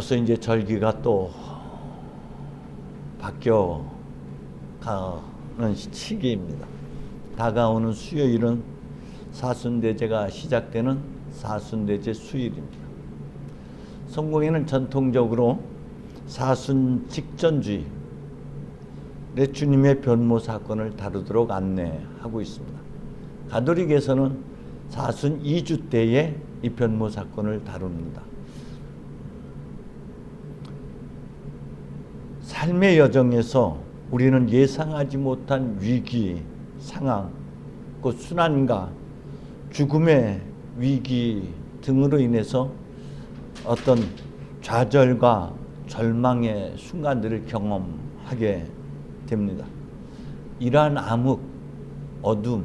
벌써 이제 절기가 또 바뀌어 가는 시기입니다. 다가오는 수요일은 사순대제가 시작되는 사순대제 수요일입니다. 성공회는 전통적으로 사순 직전주일에 주님의 변모 사건을 다루도록 안내하고 있습니다. 가톨릭에서는 사순 2주 때에 이 변모 사건을 다룹니다. 삶의 여정에서 우리는 예상하지 못한 위기, 상황, 그 순환과 죽음의 위기 등으로 인해서 어떤 좌절과 절망의 순간들을 경험하게 됩니다. 이러한 암흑, 어둠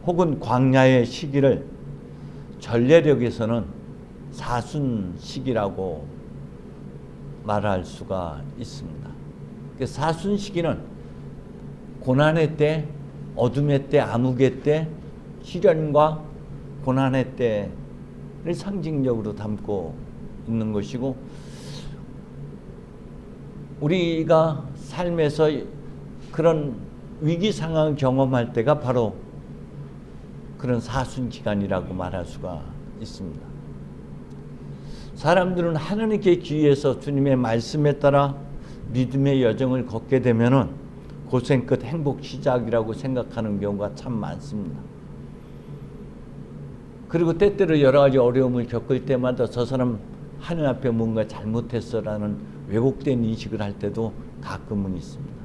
혹은 광야의 시기를 전례력에서는 사순 시기라고 말할 수가 있습니다. 사순 시기는 고난의 때, 어둠의 때, 암흑의 때, 시련과 고난의 때를 상징적으로 담고 있는 것이고, 우리가 삶에서 그런 위기 상황을 경험할 때가 바로 그런 사순 기간이라고 말할 수가 있습니다. 사람들은 하나님께 귀해서 주님의 말씀에 따라 믿음의 여정을 걷게 되면은 고생 끝 행복 시작이라고 생각하는 경우가 참 많습니다. 그리고 때때로 여러 가지 어려움을 겪을 때마다 저 사람 하늘 앞에 뭔가 잘못했어라는 왜곡된 인식을 할 때도 가끔은 있습니다.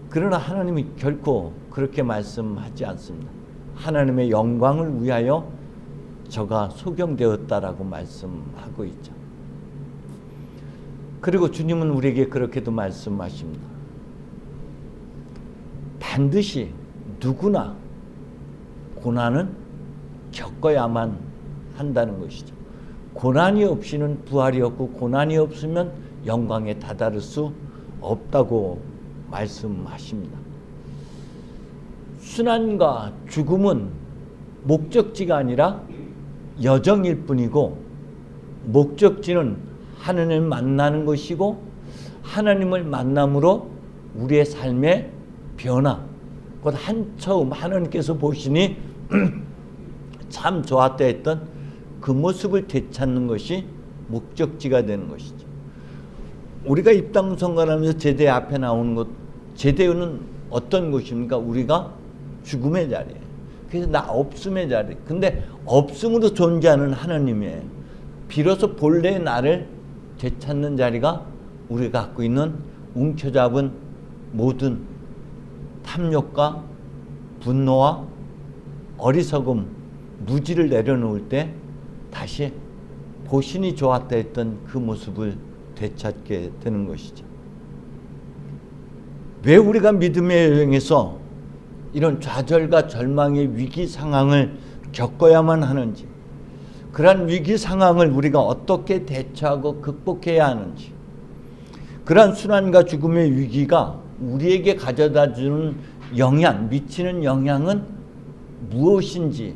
그러나 하나님이 결코 그렇게 말씀하지 않습니다. 하나님의 영광을 위하여 저가 소경되었다라고 말씀하고 있죠. 그리고 주님은 우리에게 그렇게도 말씀하십니다. 반드시 누구나 고난은 겪어야만 한다는 것이죠. 고난이 없이는 부활이 없고 고난이 없으면 영광에 다다를 수 없다고 말씀하십니다. 순환과 죽음은 목적지가 아니라 여정일 뿐이고, 목적지는 하나님을 만나는 것이고, 하나님을 만남으로 우리의 삶의 변화, 곧 한처음 하나님께서 보시니 참 좋았다 했던 그 모습을 되찾는 것이 목적지가 되는 것이죠. 우리가 입당 선거하면서 제대 앞에 나오는 것, 제대는 어떤 것입니까? 우리가 죽음의 자리에, 그래서 나 없음의 자리. 근데 없음으로 존재하는 하나님의 비로소 본래의 나를 되찾는 자리가 우리가 갖고 있는 움켜잡은 모든 탐욕과 분노와 어리석음, 무지를 내려놓을 때 다시 보신이 좋았다 했던 그 모습을 되찾게 되는 것이죠. 왜 우리가 믿음의 여행에서 이런 좌절과 절망의 위기 상황을 겪어야만 하는지, 그러한 위기 상황을 우리가 어떻게 대처하고 극복해야 하는지, 그러한 순환과 죽음의 위기가 우리에게 가져다주는 영향, 미치는 영향은 무엇인지를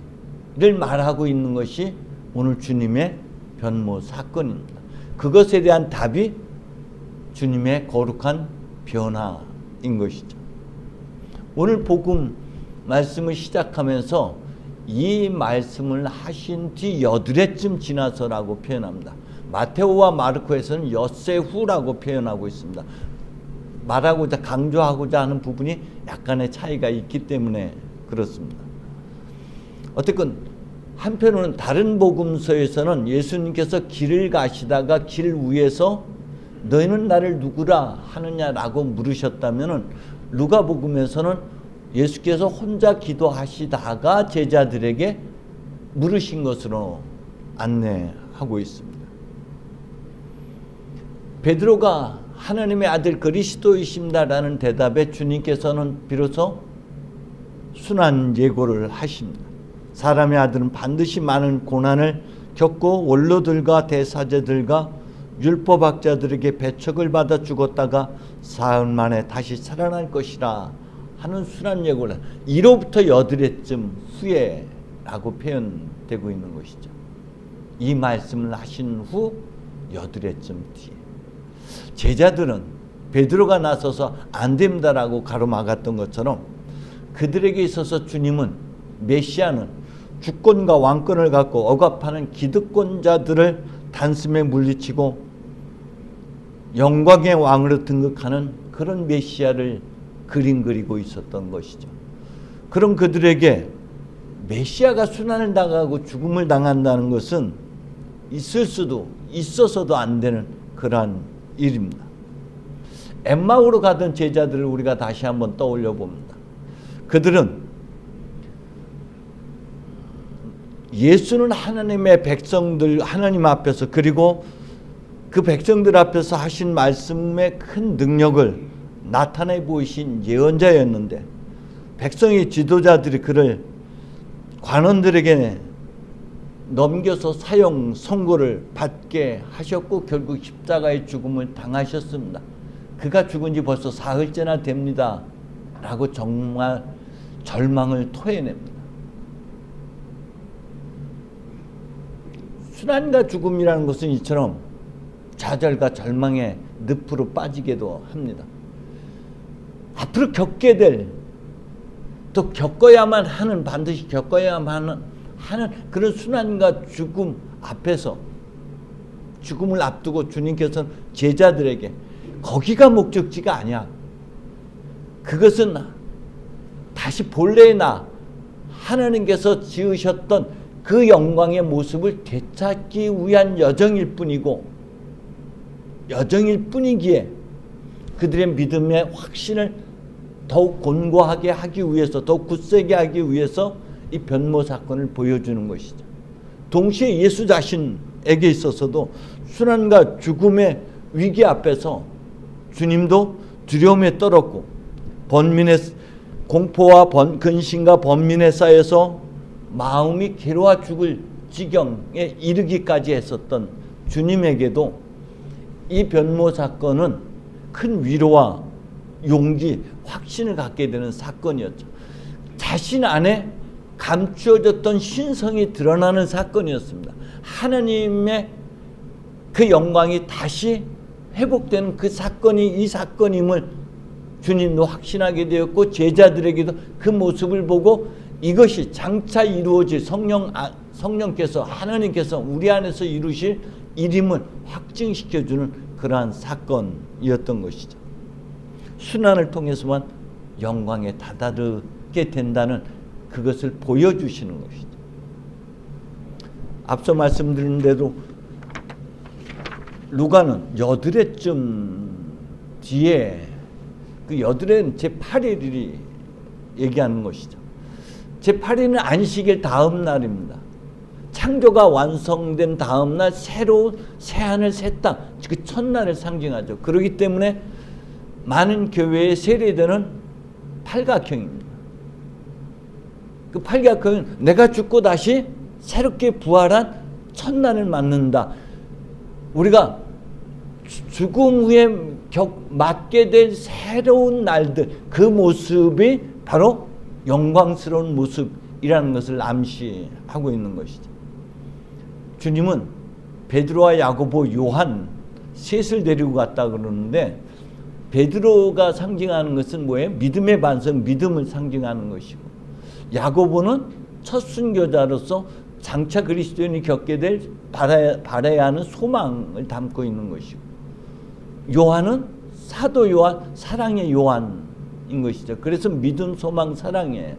말하고 있는 것이 오늘 주님의 변모 사건입니다. 그것에 대한 답이 주님의 거룩한 변화인 것이죠. 오늘 복음 말씀을 시작하면서 이 말씀을 하신 뒤 여드레쯤 지나서라고 표현합니다. 마테오와 마르코에서는 엿새 후라고 표현하고 있습니다. 말하고자 강조하고자 하는 부분이 약간의 차이가 있기 때문에 그렇습니다. 어쨌든 한편으로는 다른 복음서에서는 예수님께서 길을 가시다가 길 위에서 너희는 나를 누구라 하느냐라고 물으셨다면은, 누가복음에서는 예수께서 혼자 기도하시다가 제자들에게 물으신 것으로 안내하고 있습니다. 베드로가 하나님의 아들 그리스도이십니다라는 대답에 주님께서는 비로소 순환 예고를 하십니다. 사람의 아들은 반드시 많은 고난을 겪고 원로들과 대사제들과 율법학자들에게 배척을 받아 죽었다가 사흘 만에 다시 살아날 것이라 하는 순환 예고를, 이로부터 여드레쯤 후에라고 표현되고 있는 것이죠. 이 말씀을 하신 후 여드레쯤 뒤에. 제자들은 베드로가 나서서 안 됩니다라고 가로막았던 것처럼 그들에게 있어서 주님은 메시아는 주권과 왕권을 갖고 억압하는 기득권자들을 단숨에 물리치고 영광의 왕으로 등극하는 그런 메시아를 그림 그리고 있었던 것이죠. 그럼 그들에게 메시아가 순환을 당하고 죽음을 당한다는 것은 있을 수도 있어서도 안 되는 그러한 일입니다. 엠마오로 가던 제자들을 우리가 다시 한번 떠올려 봅니다. 그들은 예수는 하나님의 백성들, 하나님 앞에서, 그리고 그 백성들 앞에서 하신 말씀의 큰 능력을 나타내 보이신 예언자였는데, 백성의 지도자들이 그를 관원들에게 넘겨서 사형 선고를 받게 하셨고 결국 십자가의 죽음을 당하셨습니다. 그가 죽은 지 벌써 사흘째나 됩니다 라고 정말 절망을 토해냅니다. 순환과 죽음이라는 것은 이처럼 좌절과 절망의 늪으로 빠지게도 합니다. 앞으로 겪게 될, 또 겪어야만 하는, 반드시 겪어야만 하는 그런 순환과 죽음 앞에서, 죽음을 앞두고 주님께서는 제자들에게 거기가 목적지가 아니야. 그것은 다시 본래의 나, 하나님께서 지으셨던 그 영광의 모습을 되찾기 위한 여정일 뿐이고, 여정일 뿐이기에 그들의 믿음의 확신을 더욱 곤고하게 하기 위해서, 더욱 굳세게 하기 위해서 이 변모 사건을 보여주는 것이죠. 동시에 예수 자신에게 있어서도 순환과 죽음의 위기 앞에서 주님도 두려움에 떨었고 번민의 공포와 근심과 번민에 쌓여서 마음이 괴로워 죽을 지경에 이르기까지 했었던 주님에게도 이 변모 사건은 큰 위로와 용기, 확신을 갖게 되는 사건이었죠. 자신 안에 감추어졌던 신성이 드러나는 사건이었습니다. 하나님의 그 영광이 다시 회복되는 그 사건이 이 사건임을 주님도 확신하게 되었고, 제자들에게도 그 모습을 보고 이것이 장차 이루어질 성령께서, 하나님께서 우리 안에서 이루실 일임을 확증시켜주는 그러한 사건이었던 것이죠. 순환을 통해서만 영광에 다다르게 된다는 그것을 보여주시는 것이죠. 앞서 말씀드린 대로 루가는 여드레쯤 뒤에, 그 여드레는 제8일이 얘기하는 것이죠. 제8일은 안식일 다음 날입니다. 창조가 완성된 다음 날 새로운 새하늘 새 땅, 그 첫날을 상징하죠. 그렇기 때문에 많은 교회의 세례대는 팔각형입니다. 그 팔각형은 내가 죽고 다시 새롭게 부활한 첫날을 맞는다. 우리가 죽음 후에 맞게 될 새로운 날들, 그 모습이 바로 영광스러운 모습이라는 것을 암시하고 있는 것이죠. 주님은 베드로와 야고보, 요한 셋을 데리고 갔다 그러는데, 베드로가 상징하는 것은 뭐예요? 믿음의 반석, 믿음을 상징하는 것이고, 야고보는 첫 순교자로서 장차 그리스도인이 겪게 될 바라야 하는 소망을 담고 있는 것이고, 요한은 사도 요한, 사랑의 요한인 것이죠. 그래서 믿음, 소망, 사랑의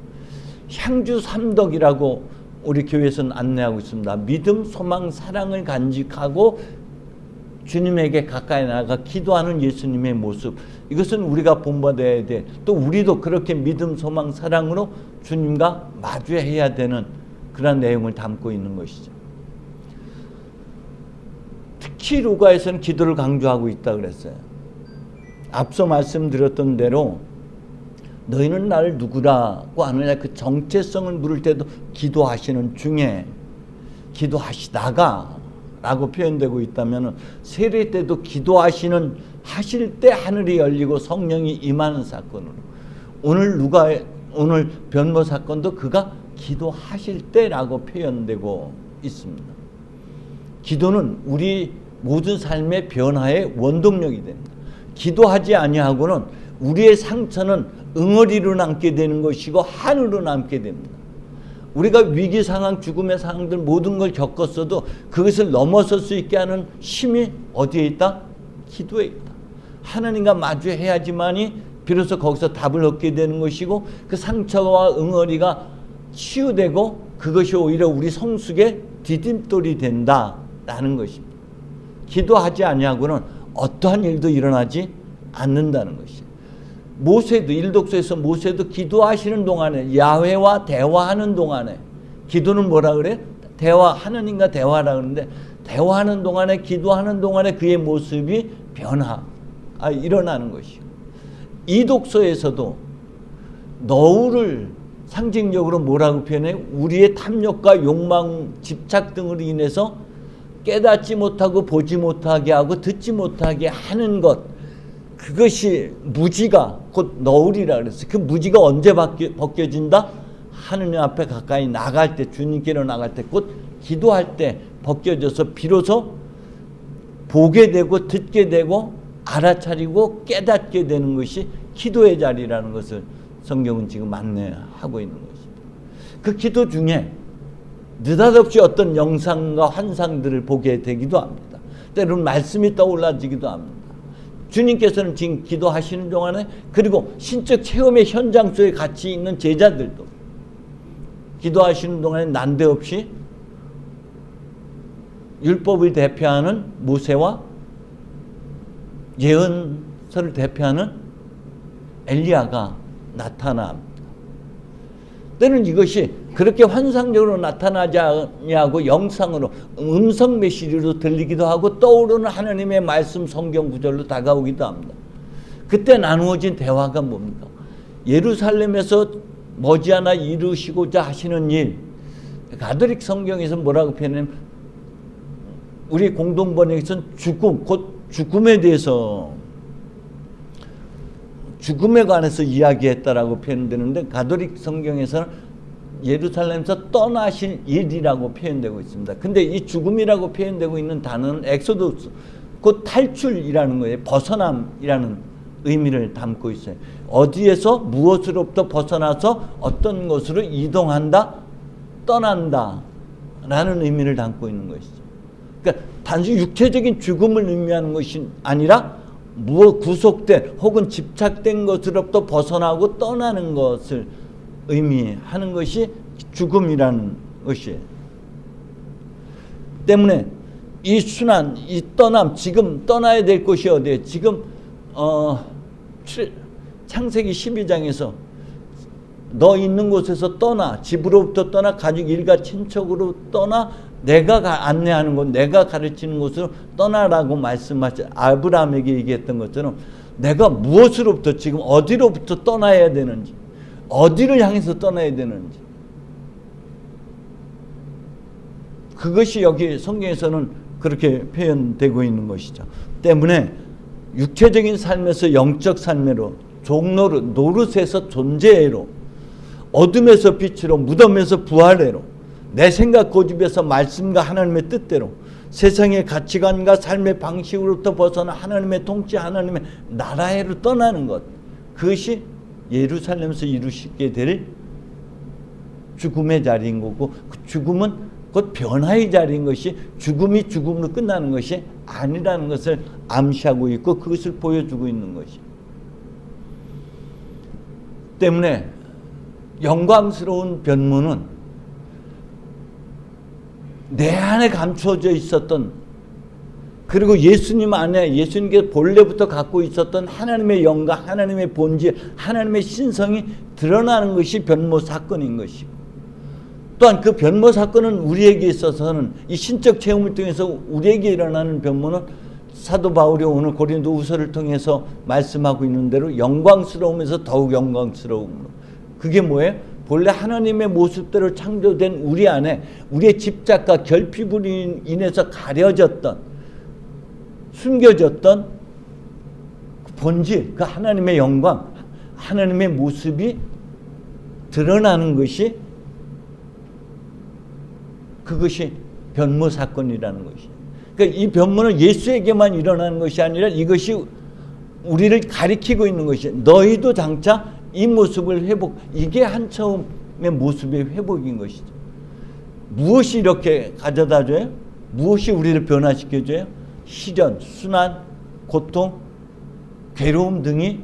향주 삼덕이라고 우리 교회에서는 안내하고 있습니다. 믿음, 소망, 사랑을 간직하고 주님에게 가까이 나아가 기도하는 예수님의 모습, 이것은 우리가 본받아야 돼. 또 우리도 그렇게 믿음, 소망, 사랑으로 주님과 마주해야 되는 그런 내용을 담고 있는 것이죠. 특히 루가에서는 기도를 강조하고 있다 그랬어요. 앞서 말씀드렸던 대로 너희는 나를 누구라고 하느냐, 그 정체성을 물을 때도 기도하시는 중에, 기도하시다가 라고 표현되고 있다면, 세례 때도 하실 때 하늘이 열리고 성령이 임하는 사건으로, 오늘 변모 사건도 그가 기도하실 때라고 표현되고 있습니다. 기도는 우리 모든 삶의 변화의 원동력이 됩니다. 기도하지 아니하고는 우리의 상처는 응어리로 남게 되는 것이고 한으로 남게 됩니다. 우리가 위기 상황, 죽음의 상황들 모든 걸 겪었어도 그것을 넘어설 수 있게 하는 힘이 어디에 있다? 기도에 있다. 하나님과 마주해야지만이 비로소 거기서 답을 얻게 되는 것이고 그 상처와 응어리가 치유되고 그것이 오히려 우리 성숙의 디딤돌이 된다라는 것입니다. 기도하지 아니하고는 어떠한 일도 일어나지 않는다는 것이에요. 모세도 일독서에서 모세도 기도하시는 동안에 야훼와 대화하는 동안에 기도는 뭐라 그래? 하나님과 대화라 그러는데 대화하는 동안에 기도하는 동안에 그의 모습이 일어나는 것이요. 이 독서에서도 너울을 상징적으로 뭐라고 표현해? 우리의 탐욕과 욕망, 집착 등으로 인해서 깨닫지 못하고 보지 못하게 하고 듣지 못하게 하는 것, 그것이 무지가 곧 너울이라 그랬어요. 그 무지가 언제 벗겨진다? 하느님 앞에 가까이 나갈 때, 주님께로 나갈 때, 곧 기도할 때 벗겨져서 비로소 보게 되고 듣게 되고 알아차리고 깨닫게 되는 것이 기도의 자리라는 것을 성경은 지금 안내하고 있는 것입니다. 그 기도 중에 느닷없이 어떤 영상과 환상들을 보게 되기도 합니다. 때로는 말씀이 떠올라지기도 합니다. 주님께서는 지금 기도하시는 동안에 그리고 신적 체험의 현장 속에 같이 있는 제자들도 기도하시는 동안에 난데없이 율법을 대표하는 모세와 예언서를 대표하는 엘리야가 나타납니다. 때는 이것이 그렇게 환상적으로 나타나지 아니하고 영상으로 음성 메시지로 들리기도 하고 떠오르는 하나님의 말씀 성경 구절로 다가오기도 합니다. 그때 나누어진 대화가 뭡니까? 예루살렘에서 머지않아 이루시고자 하시는 일, 가톨릭 성경에서 뭐라고 표현하냐면 우리 공동번역에서는 죽음, 곧 죽음에 대해서 죽음에 관해서 이야기했다라고 표현되는데 가톨릭 성경에서는 예루살렘에서 떠나실 일이라고 표현되고 있습니다. 근데 이 죽음이라고 표현되고 있는 단어는 엑소도스, 곧 탈출이라는 거예요. 벗어남이라는 의미를 담고 있어요. 어디에서 무엇으로부터 벗어나서 어떤 곳으로 이동한다, 떠난다 라는 의미를 담고 있는 것이죠. 그러니까 단순히 육체적인 죽음을 의미하는 것이 아니라 무엇 구속된 혹은 집착된 것으로부터 벗어나고 떠나는 것을 의미하는 것이 죽음이라는 것이에요. 때문에 이 순환, 이 떠남, 지금 떠나야 될 곳이 어디예요? 지금 창세기 12장에서 너 있는 곳에서 떠나, 집으로부터 떠나, 가족 일가 친척으로 떠나, 내가 안내하는 곳, 내가 가르치는 곳으로 떠나라고 말씀하신 아브라함에게 얘기했던 것처럼 내가 무엇으로부터 지금 어디로부터 떠나야 되는지, 어디를 향해서 떠나야 되는지, 그것이 여기 성경에서는 그렇게 표현되고 있는 것이죠. 때문에 육체적인 삶에서 영적 삶으로, 노릇에서 존재로, 어둠에서 빛으로, 무덤에서 부활해로, 내 생각 고집에서 말씀과 하나님의 뜻대로, 세상의 가치관과 삶의 방식으로부터 벗어나 하나님의 통치, 하나님의 나라로 떠나는 것, 그것이 예루살렘에서 이루시게 될 죽음의 자리인 거고, 그 죽음은 곧 변화의 자리인 것이 죽음이 죽음으로 끝나는 것이 아니라는 것을 암시하고 있고 그것을 보여주고 있는 것이. 때문에 영광스러운 변문은 내 안에 감춰져 있었던, 그리고 예수님 안에 예수님께서 본래부터 갖고 있었던 하나님의 영광, 하나님의 본질, 하나님의 신성이 드러나는 것이 변모 사건인 것이고, 또한 그 변모 사건은 우리에게 있어서는 이 신적 체험을 통해서 우리에게 일어나는 변모는 사도 바울이 오늘 고린도후서를 통해서 말씀하고 있는 대로 영광스러우면서 더욱 영광스러움으로, 그게 뭐예요? 본래 하나님의 모습대로 창조된 우리 안에 우리의 집착과 결핍으로 인해서 가려졌던, 숨겨졌던 그 본질, 그 하나님의 영광, 하나님의 모습이 드러나는 것이, 그것이 변모 사건이라는 것이. 그러니까 이 변문은 예수에게만 일어나는 것이 아니라 이것이 우리를 가리키고 있는 것이 너희도 장차 이 모습을 회복, 이게 한 처음의 모습의 회복인 것이죠. 무엇이 이렇게 가져다 줘요? 무엇이 우리를 변화시켜줘요? 시련, 순환, 고통, 괴로움 등이.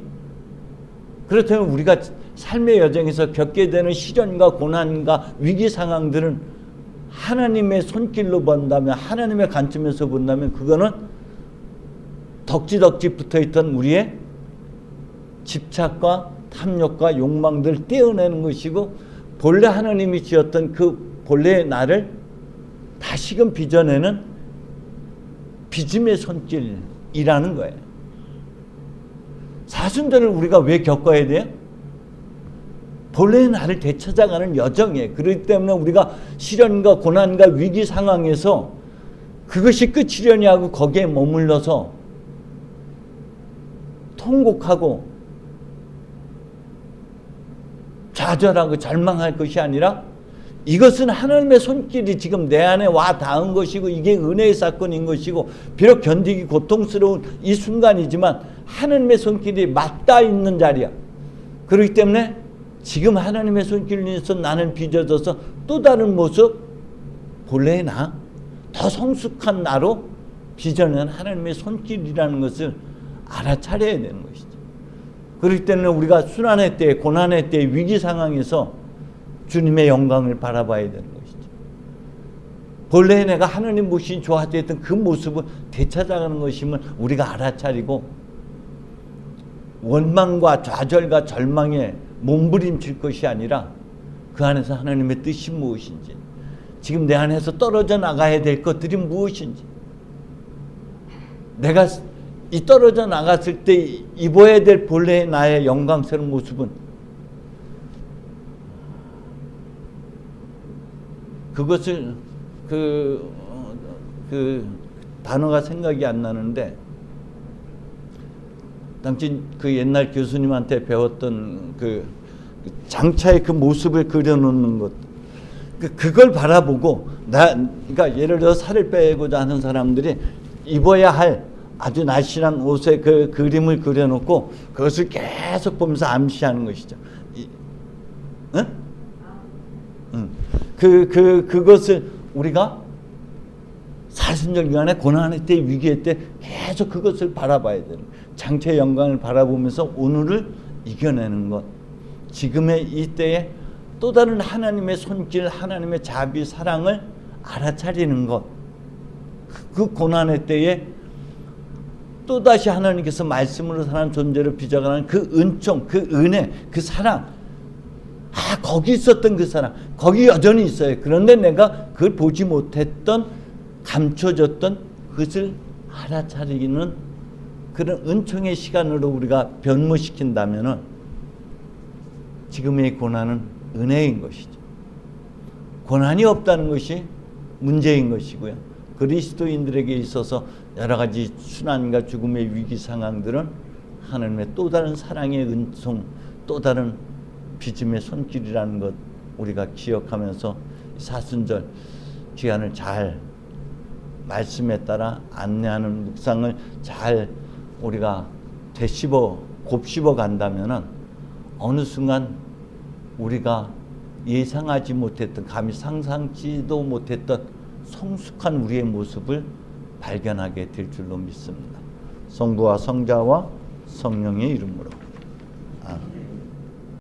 그렇다면 우리가 삶의 여정에서 겪게 되는 시련과 고난과 위기 상황들은 하나님의 손길로 본다면, 하나님의 관점에서 본다면 그거는 덕지덕지 붙어있던 우리의 집착과 탐욕과 욕망들을 떼어내는 것이고, 본래 하나님이 지었던 그 본래의 나를 다시금 빚어내는 빚음의 손길이라는 거예요. 사순절을 우리가 왜 겪어야 돼요? 본래의 나를 되찾아가는 여정이에요. 그렇기 때문에 우리가 시련과 고난과 위기 상황에서 그것이 끝이려니 하고 거기에 머물러서 통곡하고 좌절하고 절망할 것이 아니라 이것은 하나님의 손길이 지금 내 안에 와 닿은 것이고, 이게 은혜의 사건인 것이고, 비록 견디기 고통스러운 이 순간이지만 하나님의 손길이 맞닿아 있는 자리야. 그렇기 때문에 지금 하나님의 손길에서 나는 빚어져서 또 다른 모습, 본래의 나, 더 성숙한 나로 빚어낸 하나님의 손길이라는 것을 알아차려야 되는 것이죠. 그렇기 때문에 우리가 순환의 때, 고난의 때, 위기 상황에서 주님의 영광을 바라봐야 되는 것이죠. 본래 내가 하나님 모신 좋아했던 그 모습을 되찾아가는 것임을 우리가 알아차리고, 원망과 좌절과 절망에 몸부림칠 것이 아니라 그 안에서 하나님의 뜻이 무엇인지, 지금 내 안에서 떨어져 나가야 될 것들이 무엇인지, 내가 이 떨어져 나갔을 때 입어야 될 본래의 나의 영광스러운 모습은, 그것을 그 단어가 생각이 안 나는데, 당신 그 옛날 교수님한테 배웠던 그 장차의 그 모습을 그려놓는 것, 그걸 바라보고 그러니까 예를 들어 살을 빼고자 하는 사람들이 입어야 할 아주 날씬한 옷에 그 그림을 그려놓고 그것을 계속 보면서 암시하는 것이죠. 그것을 우리가 사순절 기간에 고난의 때, 위기의 때 계속 그것을 바라봐야 되는, 장차의 영광을 바라보면서 오늘을 이겨내는 것, 지금의 이 때에 또 다른 하나님의 손길, 하나님의 자비, 사랑을 알아차리는 것, 그 고난의 때에 또다시 하나님께서 말씀으로 사는 존재를 빚어가는 그 은총, 그 은혜, 그 사랑, 거기 있었던 그 사랑, 거기 여전히 있어요. 그런데 내가 그걸 보지 못했던, 감춰졌던 그것을 알아차리는 그런 은총의 시간으로 우리가 변모시킨다면은 지금의 고난은 은혜인 것이죠. 고난이 없다는 것이 문제인 것이고요. 그리스도인들에게 있어서 여러 가지 순환과 죽음의 위기 상황들은 하나님의 또 다른 사랑의 은총, 또 다른 빚음의 손길이라는 것 우리가 기억하면서 사순절 기간을 잘 말씀에 따라 안내하는 묵상을 잘 우리가 곱씹어 간다면은 어느 순간 우리가 예상하지 못했던, 감히 상상치도 못했던 성숙한 우리의 모습을 발견하게 될 줄로 믿습니다. 성부와 성자와 성령의 이름으로. 아멘.